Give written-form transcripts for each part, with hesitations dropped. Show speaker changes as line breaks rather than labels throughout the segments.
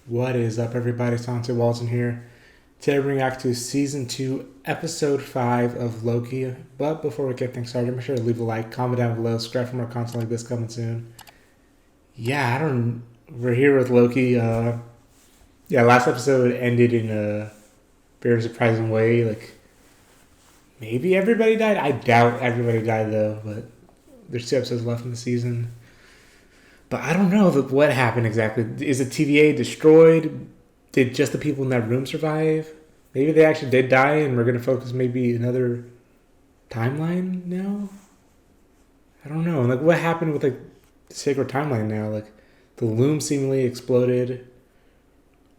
What is up, everybody? Santi Walton here. Today, we're back to Season 2, Episode 5 of Loki. But before we get things started, make sure to leave a like, comment down below, subscribe for more content like this coming soon. We're here with Loki. Last episode ended in a very surprising way. Maybe everybody died? I doubt everybody died, though. But there's 2 episodes left in the season. But I don't know what happened exactly. Is the TVA destroyed? Did just the people in that room survive? Maybe they actually did die and we're going to focus maybe another timeline now? I don't know. What happened with the sacred timeline now? The loom seemingly exploded.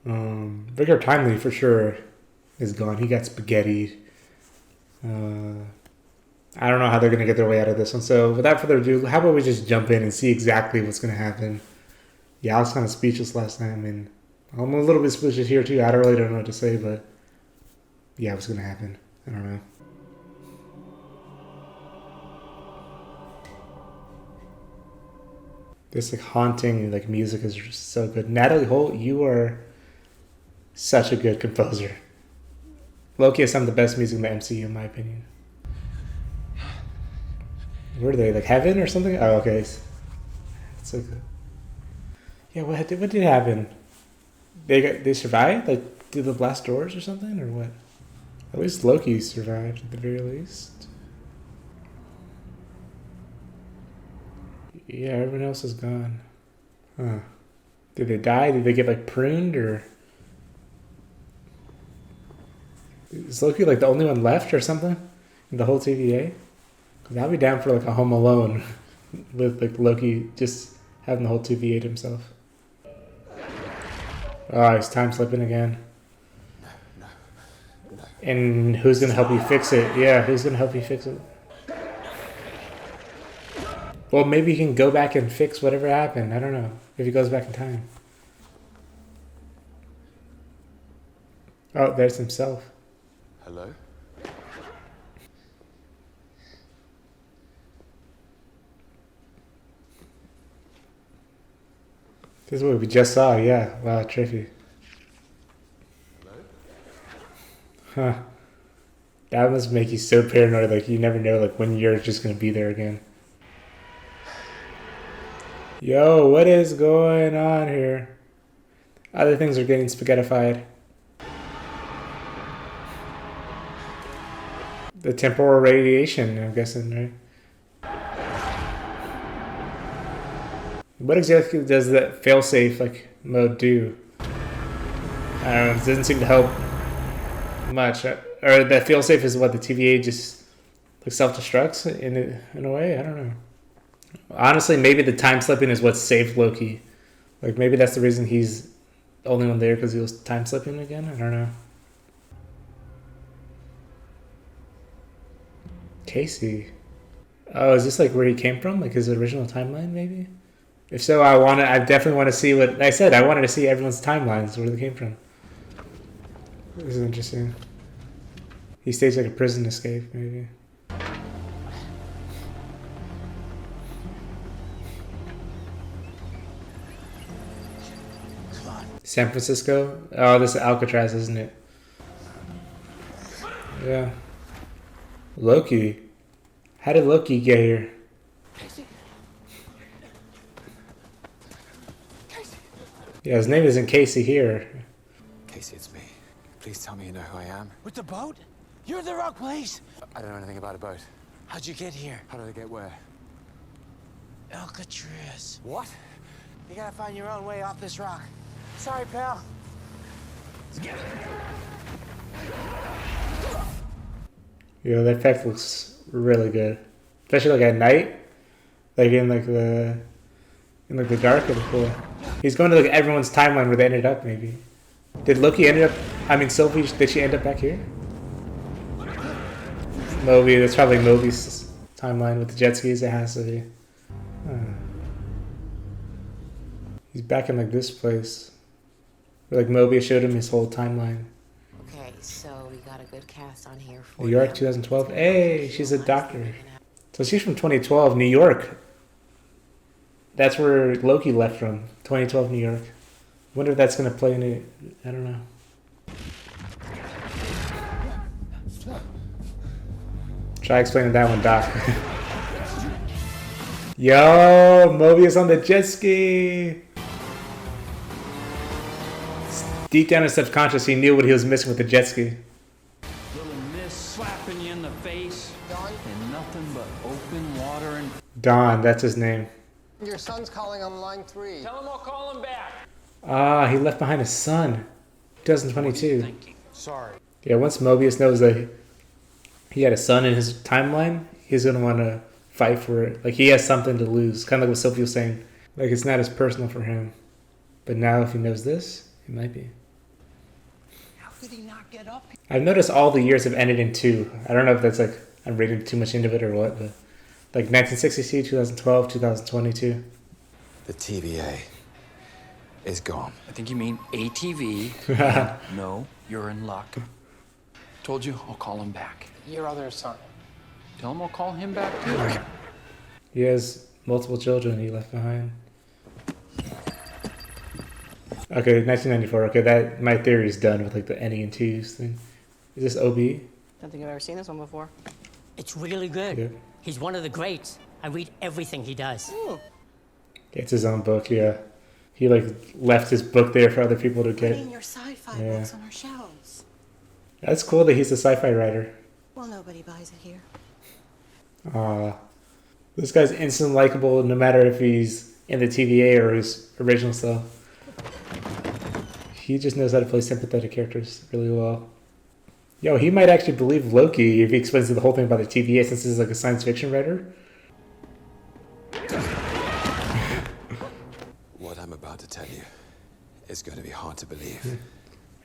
Regular Timely for sure is gone. He got spaghettied. I don't know how they're going to get their way out of this one. So without further ado, how about we just jump in and see exactly what's going to happen. Yeah, I was kind of speechless last time, and I'm a little bit speechless here too. I don't know what to say, but yeah, what's going to happen? I don't know. This haunting music is just so good. Natalie Holt, you are such a good composer. Loki has some of the best music in the MCU, in my opinion. Where are they? Heaven or something? Oh, okay. It's yeah. What did happen? They survived? Through the blast doors or something, or what? At least Loki survived at the very least. Yeah, everyone else is gone. Huh? Did they die? Did they get pruned, or is Loki the only one left or something in the whole TVA? Because I'll be down for a Home Alone with Loki just having the whole TVA to himself. Oh, he's time slipping again. No. And who's gonna help you fix it? Yeah, who's gonna help you fix it? Well, maybe he can go back and fix whatever happened. I don't know if he goes back in time. Oh, there's himself.
Hello?
This is what we just saw, yeah. Wow, trippy.
Hello?
Huh. That must make you so paranoid, you never know, when you're just gonna be there again. Yo, what is going on here? Other things are getting spaghettified. The temporal radiation, I'm guessing, right? What exactly does that failsafe mode do? I don't know. It doesn't seem to help much. Or that failsafe is what the TVA just self-destructs in a way. I don't know. Honestly, maybe the time slipping is what saved Loki. Maybe that's the reason he's the only one there, because he was time slipping again. I don't know. Casey. Oh, is this where he came from? His original timeline, maybe? If so, I definitely want to see what I said. I wanted to see everyone's timelines, where they came from. This is interesting. He staged a prison escape, maybe. San Francisco? Oh, this is Alcatraz, isn't it? Yeah. Loki. How did Loki get here? Yeah, his name isn't Casey here.
Casey, it's me. Please tell me you know who I am.
With the boat? You're in the wrong place.
I don't know anything about a boat.
How'd you get here?
How did I get where?
Alcatraz.
What?
You gotta find your own way off this rock. Sorry, pal.
Yeah, that effect looks really good. Especially at night. In the dark, it'll be cool. He's going to everyone's timeline where they ended up, maybe. Did Loki Sylvie, did she end up back here? Moby, that's probably Moby's timeline with the jet skis. It has to be. He's back in this place. Where Moby showed him his whole timeline.
Okay, so we got a good cast on here for
New York, 2012. Hey, she's a doctor. So she's from 2012, New York. That's where Loki left from. 2012 New York. Wonder if that's gonna play in it. I don't know. Try explaining that one, Doc. Yo, Mobius on the jet ski. Deep down in his subconscious, he knew what he was missing with the jet ski.
Little miss slapping you in the face. And nothing but open water and...
Don, that's his name.
Your son's calling on line 3.
Tell him I'll call him back.
Ah, he left behind his son. 2022.
Thinking.
Sorry.
Yeah, once Mobius knows that he had a son in his timeline, he's gonna want to fight for it. Like, he has something to lose. Kind of like what Sophie was saying. Like, it's not as personal for him. But now if he knows this, it might be.
How could he not get up?
I've noticed all the years have ended in 2. I don't know if that's like I'm reading too much into it or what, but like 1962, 2012, 2022.
The TVA is gone.
I think you mean ATV. No, you're in luck. Told you, I'll call him back.
Your other son.
Tell him I'll call him back too.
He has multiple children he left behind. Okay, 1994. Okay, that my theory is done with like the N and T's thing. Is this OB?
Don't think I've ever seen this one before.
It's really good.
Yeah.
He's one of the greats. I read everything he does.
It's his own book. Yeah, he like left his book there for other people to
Putting
get.
your sci-fi
Yeah.
books on our shelves.
That's cool that he's a sci-fi writer.
Well, nobody buys it here.
This guy's instant likable no matter if he's in the TVA or his original self. He just knows how to play sympathetic characters really well. Yo, he might actually believe Loki if he explains the whole thing about the TVA since he's like a science fiction writer.
What I'm about to tell you is going to be hard to believe.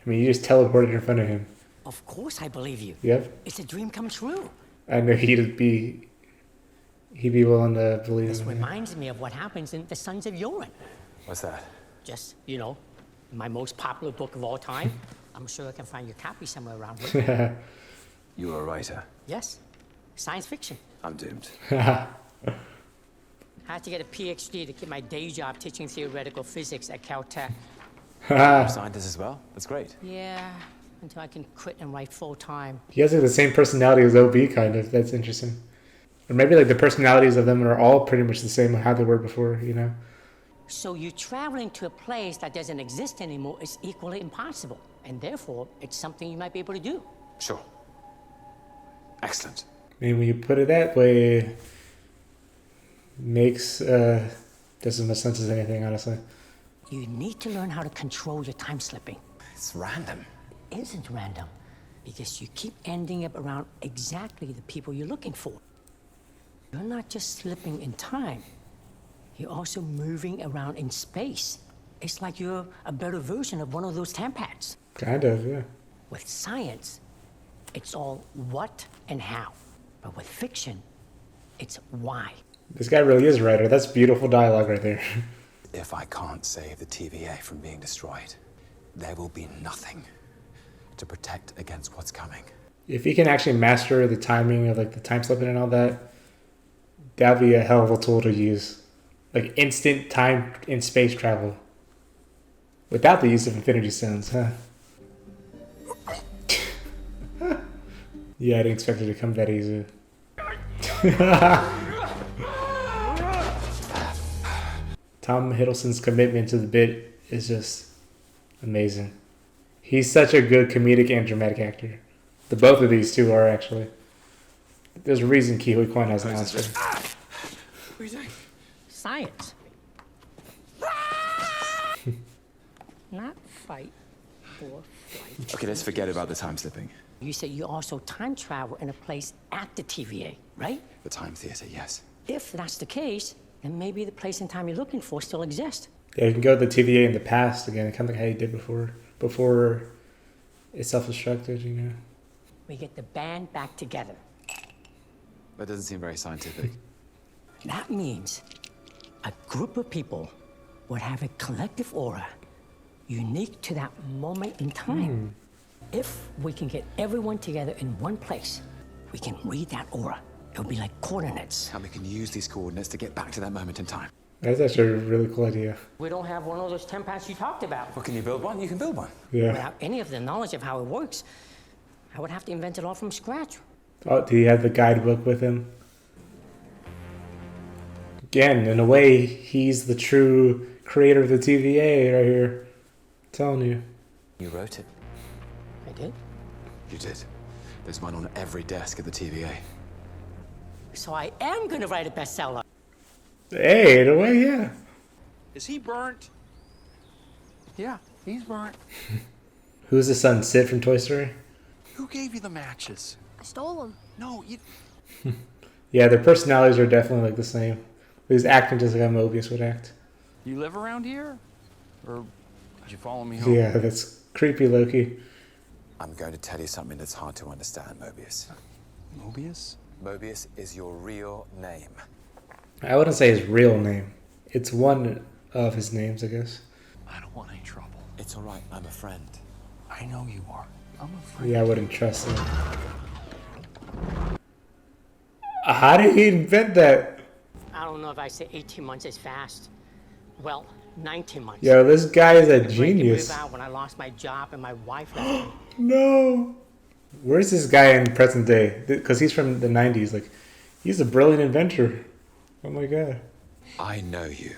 I mean, you just teleported in front of him.
Of course I believe you.
Yep.
It's a dream come true.
I know he'd be willing to believe
This
him.
reminds me of what happens in The Sons of Yoren.
What's that?
Just, my most popular book of all time. I'm sure I can find your copy somewhere around here.
You're a writer.
Yes, science fiction.
I'm doomed.
I had to get a PhD to keep my day job teaching theoretical physics at Caltech.
You're a scientist as well? That's great.
Yeah, until I can quit and write full time.
He has like the same personality as OB, kind of. That's interesting. Or maybe like the personalities of them are all pretty much the same how they were before,
So you traveling to a place that doesn't exist anymore is equally impossible. And therefore, it's something you might be able to do.
Sure. Excellent.
I mean, when you put it that way, makes just as much sense as anything, honestly.
You need to learn how to control your time slipping.
It's random.
It isn't random, because you keep ending up around exactly the people you're looking for. You're not just slipping in time, you're also moving around in space. It's like you're a better version of one of those tampads.
Kind of, yeah.
With science, it's all what and how. But with fiction, it's why.
This guy really is a writer. That's beautiful dialogue right there.
If I can't save the TVA from being destroyed, there will be nothing to protect against what's coming.
If he can actually master the timing of like the time slipping and all that, that'd be a hell of a tool to use. Like instant time and space travel. Without the use of Infinity Stones, huh? Yeah, I didn't expect it to come that easy. Tom Hiddleston's commitment to the bit is just amazing. He's such a good comedic and dramatic actor. The both of these two are actually. There's a reason Ke Huy Quan has an Oscar.
What are you doing?
Science. Not fight or flight.
Okay, let's forget about the time slipping.
You said you also time travel in a place at the TVA, right?
The time theater, yes.
If that's the case, then maybe the place and time you're looking for still exists.
Yeah, you can go to the TVA in the past again, kind of like how you did before it self-destructed,
We get the band back together.
That doesn't seem very scientific.
That means a group of people would have a collective aura unique to that moment in time. If we can get everyone together in one place, we can read that aura. It'll be like coordinates.
And we can use these coordinates to get back to that moment in time.
That's actually a really cool idea.
We don't have one of those tempads you talked about.
Well, can you build one? You can build one.
Yeah.
Without any of the knowledge of how it works, I would have to invent it all from scratch.
Oh, did he have the guidebook with him? Again, in a way, he's the true creator of the TVA right here. I'm telling you.
You wrote it.
I did.
You did. There's one on every desk at the TVA.
So I am going to write a bestseller.
Hey, in a way, yeah.
Is he burnt? Yeah, he's burnt.
Who's the son? Sid from Toy Story?
Who gave you the matches?
I stole them.
No, you.
Yeah, their personalities are definitely like the same. He's acting just like how Mobius would act.
You live around here? Or did you follow me home?
Yeah, that's creepy, Loki.
I'm going to tell you something that's hard to understand, Mobius.
Mobius?
Mobius is your real name.
I wouldn't say his real name. It's one of his names, I guess.
I don't want any trouble.
It's all right. I'm a friend.
I know you are. I'm afraid.
Yeah, I wouldn't trust him. How did he invent that?
I don't know if I say 18 months is fast. Well, 19 months.
Yo, this guy is a
Ready to
genius.
move out when I lost my job and my wife left me.
No. Where's this guy in present day? Because he's from the 90s. Like, he's a brilliant inventor. Oh my god.
I know you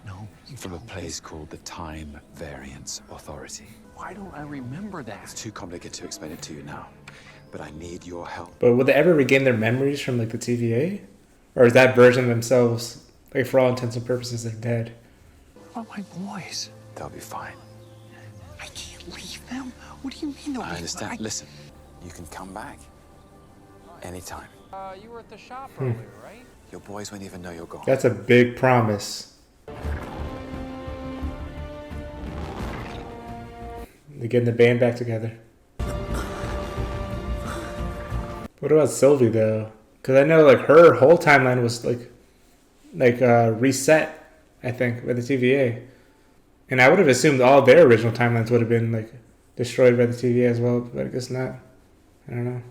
No, you
from a
don't.
place called the Time Variance Authority.
Why don't I remember
It's
that?
too complicated to explain it to you now, but I need your help.
But would they ever regain their memories from, like, the TVA? Or is that version of themselves, like, for all intents and purposes, they're dead?
What about my boys?
They'll be fine.
I can't leave them. What do you mean they'll
I
be
understand.
fine?
Listen, you can come back anytime.
You were at the shop earlier, right?
Your boys won't even know you're gone.
That's a big promise. They're getting the band back together. What about Sylvie, though? Because I know, like, her whole timeline was, like reset, I think, by the TVA. And I would have assumed all their original timelines would have been, like, destroyed by the TVA as well, but I guess not. I don't know.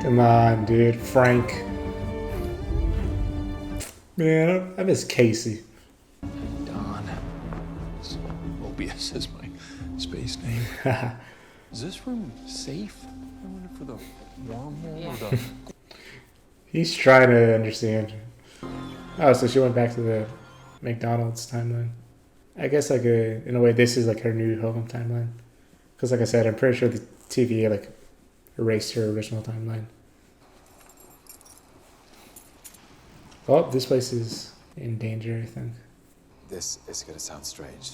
Come on, dude. Frank. Man, I miss Casey.
Don. Mobius is my space name. Is this room safe? I wonder for the wormhole or the.
He's trying to understand. Oh, so she went back to the McDonald's timeline. I guess, like, in a way, this is, like, her new home timeline. Because, like I said, I'm pretty sure the TVA, like, erased her original timeline. Oh, this place is in danger, I think.
This is going to sound strange.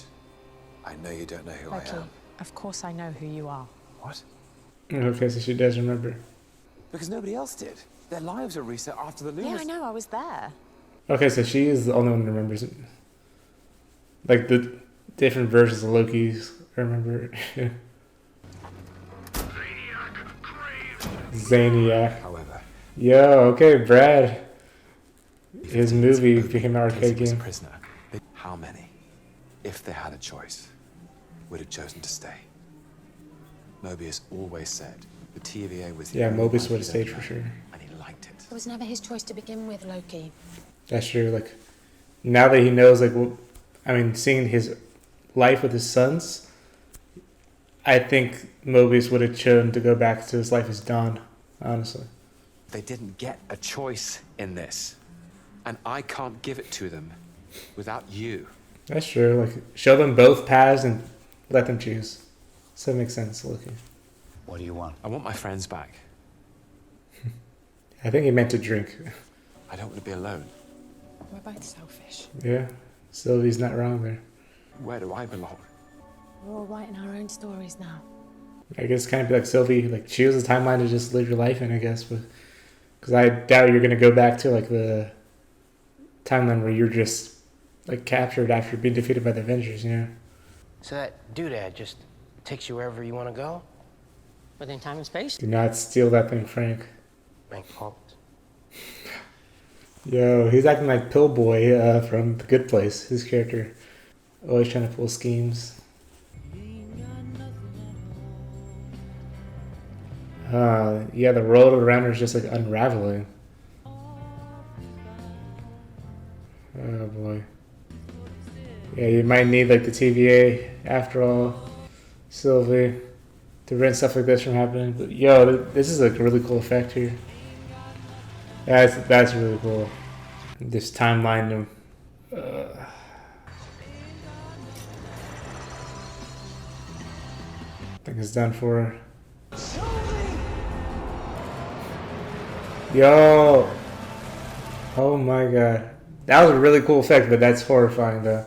I know you don't know who
Loki,
I am.
of course I know who you are.
What?
Okay, so she does remember.
Because nobody else did. Their lives were reset after the
Yeah,
Lumos.
I know, I was there.
Okay, so she is the only one who remembers it. Like, the different versions of Loki's, I remember. Zaniac.
However,
Yo, okay, Brad. His movie
Mobius
became an arcade
was a
game.
prisoner. How many, if they had a choice, would have chosen to stay? Mobius always said the TVA was the
Yeah,
only
Mobius
one
would have
he'd
stayed
ever
for
known,
sure.
and he liked it.
It was never his choice to begin with, Loki.
That's true. Like, now that he knows, like, I mean, seeing his life with his sons, I think Mobius would have chosen to go back to his life as Don, honestly.
They didn't get a choice in this, and I can't give it to them without you.
That's true. Like, show them both paths and let them choose. So that makes sense, Loki.
What do you want? I want my friends back.
I think he meant to drink.
I don't want to be alone.
We're both selfish.
Yeah, Sylvie's not wrong there.
Where do I belong?
We're all writing our own stories now.
I guess kind of be like Sylvie, like, choose a timeline to just live your life in, I guess. But because I doubt you're going to go back to, like, the timeline where you're just, like, captured after being defeated by the Avengers, you know?
So that doodad just takes you wherever you want to go?
Within time and space?
Do not steal that thing, Frank.
Make fault.
Yo, he's acting like Pillboy from The Good Place, his character. Always trying to pull schemes. Yeah, the world around her is just, like, unraveling. Oh boy. Yeah, you might need like the TVA after all, Sylvie, to prevent stuff like this from happening. But yo, this is like a really cool effect here. That's really cool. This timeline. I think it's done for. Yo! Oh my god. That was a really cool effect, but that's horrifying though.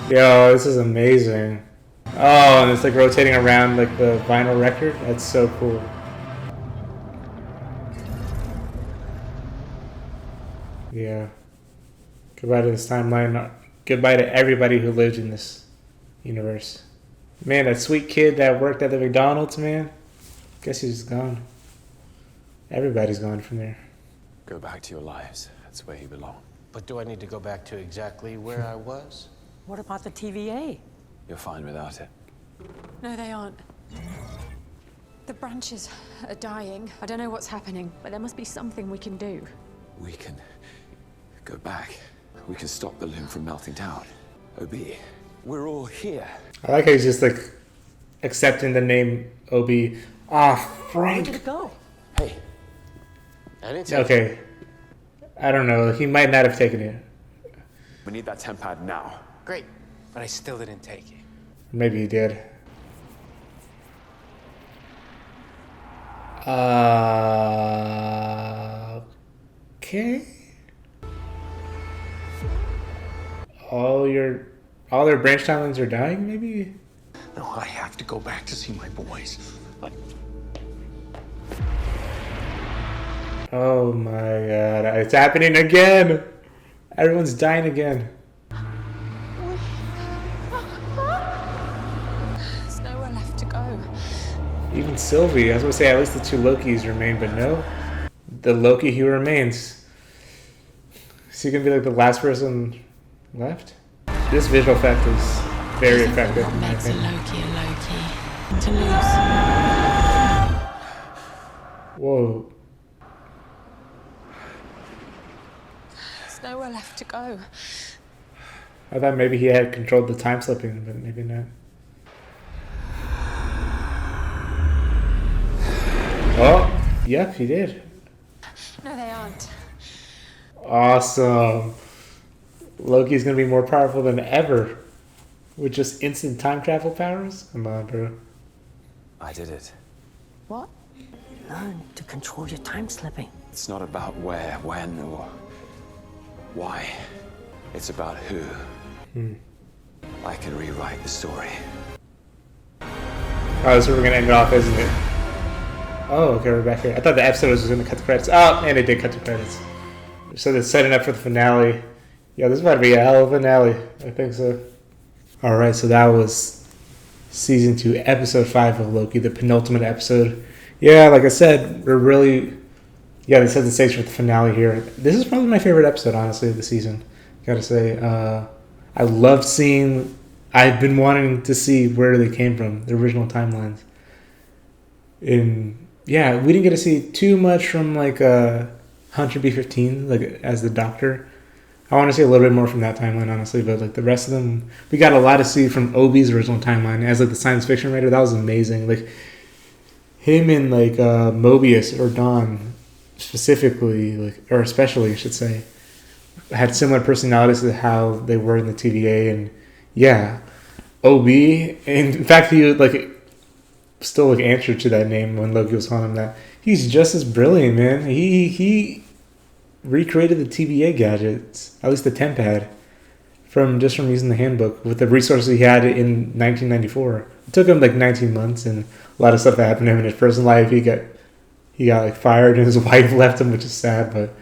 Yo, this is amazing. Oh, and it's like rotating around like the vinyl record. That's so cool. Yeah. Goodbye to this timeline. Goodbye to everybody who lived in this universe. Man, that sweet kid that worked at the McDonald's, man. Guess he's gone. Everybody's gone from there.
Go back to your lives. That's where you belong.
But do I need to go back to exactly where I was?
What about the TVA?
You're fine without it.
No, they aren't. The branches are dying. I don't know what's happening, but there must be something we can do.
We can go back. We can stop the loom from melting down. OB, we're all here.
I like how he's just like accepting the name OB. Ah,
Where did
Frank.
it go?
Hey. I didn't take it.
Okay. I don't know. He might not have taken it.
We need that tempad now.
Great. But I still didn't take it.
Maybe he did. Okay. All their branch timelines are dying, maybe?
No, I have to go back to see my boys.
Oh my god, it's happening again! Everyone's dying again.
There's nowhere left to go.
Even Sylvie, I was gonna say at least the two Lokis remain, but no. The Loki who remains. Is he gonna be like the last person left? This visual effect is very effective.
What
in my
makes a
opinion.
Loki a Loki? To lose.
Whoa.
There's nowhere left to go.
I thought maybe he had controlled the time slipping, but maybe not. Oh, yep, he did.
No, they aren't.
Awesome. Loki's gonna be more powerful than ever with just instant time travel powers. Come on, bro.
I did it.
What?
Learn to control your time slipping.
It's not about where, when, or why. It's about who. I can rewrite the story.
Oh, that's where we're gonna end it off, isn't it? Oh, okay, we're back here. I thought the episode was gonna cut the credits. Oh, and it did cut the credits. So they're setting up for the finale. Yeah, this is about to be a hell of a finale. I think so. Alright, so that was Season 2, Episode 5 of Loki, the penultimate episode. Yeah, like I said, we're really... Yeah, they set the stage for the finale here. This is probably my favorite episode, honestly, of the season. Gotta say. I loved seeing... I've been wanting to see where they came from, the original timelines. And yeah, we didn't get to see too much from like Hunter B-15, like as the Doctor. I want to see a little bit more from that timeline, honestly, but like the rest of them, we got a lot to see from Obi's original timeline as like the science fiction writer. That was amazing. Like him and like Mobius or Dawn specifically, like or especially, I should say, had similar personalities to how they were in the TVA, and yeah, OB. And in fact, he like still like answered to that name when Loki was calling him that. He's just as brilliant, man. He recreated the TVA gadgets, at least the tempad, from using the handbook with the resources he had in 1994. It took him like 19 months, and a lot of stuff that happened to him in his personal life. He got like fired, and his wife left him, which is sad, but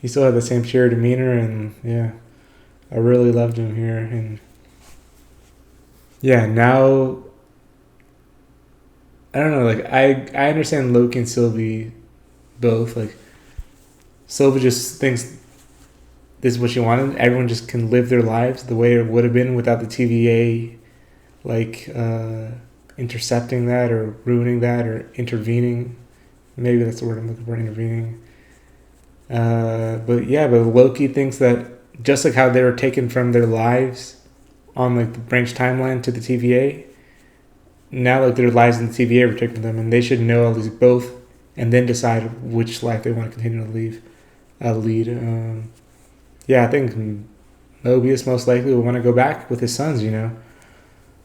he still had the same cheery demeanor, and yeah, I really loved him here. And yeah, now I don't know, like I understand Loki and Sylvie both. Like Sylvie just thinks this is what she wanted. Everyone just can live their lives the way it would have been without the TVA like intercepting that or ruining that or intervening Maybe that's the word I'm looking for, intervening. But Loki thinks that just like how they were taken from their lives on like the branch timeline to the TVA, now like their lives in the TVA were taken from them, and they should know at least both, and then decide which life they want to continue to lead. I think Mobius most likely will want to go back with his sons.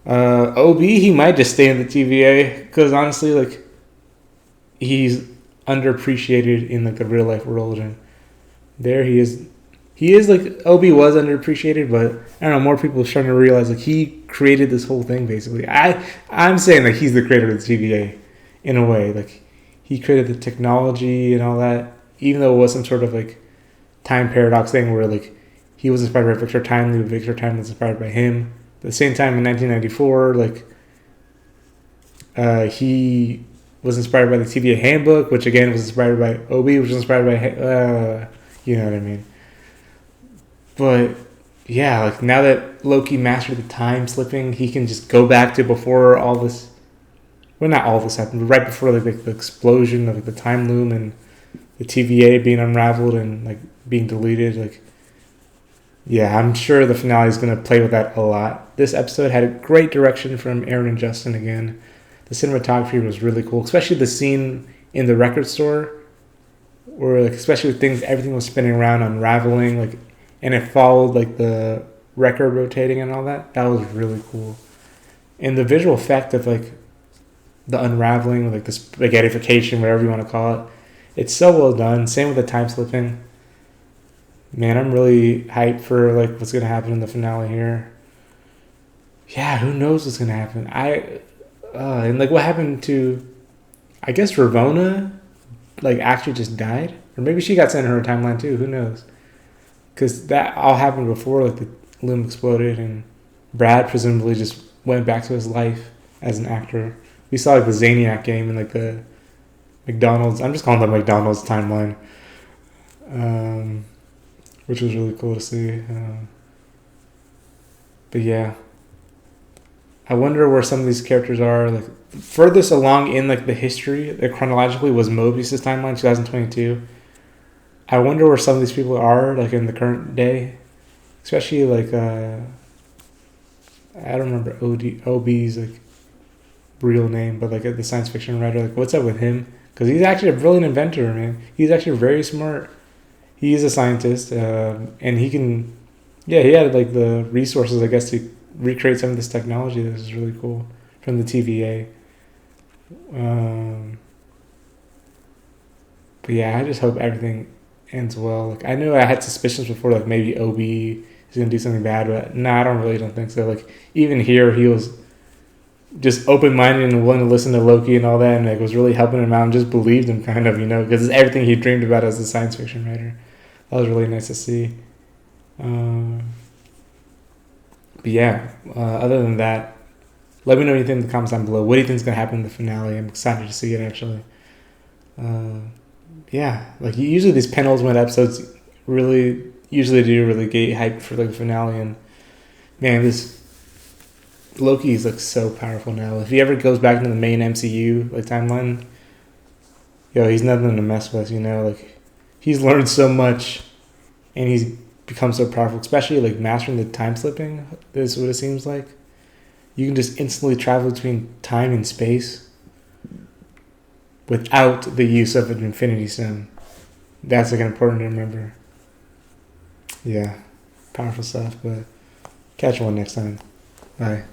OB, he might just stay in the TVA because honestly, like, he's underappreciated in like the real life world, and there he is. He is like OB was underappreciated, but I don't know. More people are starting to realize like he created this whole thing basically. I'm saying like he's the creator of the TVA in a way. Like he created the technology and all that, even though it was some sort of like time paradox thing where like he was inspired by Victor Timely, but Victor Timely was inspired by him. At the same time, in 1994, like he was inspired by the TVA Handbook, which again was inspired by OB, which was inspired by you know what I mean. But yeah, like now that Loki mastered the time slipping, he can just go back to before all this. Well, not all this happened, but right before like the explosion of the time loom and the TVA being unraveled and like being deleted. Like, yeah, I'm sure the finale is going to play with that a lot. This episode had a great direction from Aaron and Justin again. The cinematography was really cool, especially the scene in the record store where, like, especially with everything was spinning around, unraveling, like, and it followed like the record rotating and all that. That was really cool. And the visual effect of like the unraveling, like the spaghettification, whatever you want to call it, it's so well done. Same with the time slipping. Man, I'm really hyped for like what's gonna happen in the finale here. Yeah, who knows what's gonna happen? And like what happened to, I guess Ravonna, like actually just died, or maybe she got sent in her timeline too. Who knows? Because that all happened before like the loom exploded, and Brad presumably just went back to his life as an actor. We saw like the Zaniac game and like the McDonald's. I'm just calling that McDonald's timeline, which was really cool to see. But yeah, I wonder where some of these characters are. Like furthest along in like the history, like chronologically, was Mobius's timeline, 2022. I wonder where some of these people are, like in the current day, especially like I don't remember OB's like real name, but like the science fiction writer, like what's up with him? Because he's actually a brilliant inventor, man. He's actually very smart. He's a scientist, and he can, yeah, he had like the resources, I guess, to recreate some of this technology. This is really cool from the TVA. But yeah, I just hope everything ends well. Like I knew I had suspicions before, like maybe OB is gonna do something bad, but no, I don't think so. Like even here, he was just open-minded and willing to listen to Loki and all that, and like was really helping him out and just believed him, kind of, because it's everything he dreamed about as a science fiction writer. That was really nice to see. But yeah, other than that, let me know what you think in the comments down below. What do you think is gonna happen in the finale? I'm excited to see it actually. Yeah, like usually these penultimate episodes usually do really get hyped for like the finale, and man, this Loki is like so powerful now. If he ever goes back into the main MCU like timeline, he's nothing to mess with. Like he's learned so much, and he's become so powerful. Especially like mastering the time slipping. This is what it seems like. You can just instantly travel between time and space without the use of an infinity stone. That's like important to remember. Yeah, powerful stuff. But catch you one next time. Bye.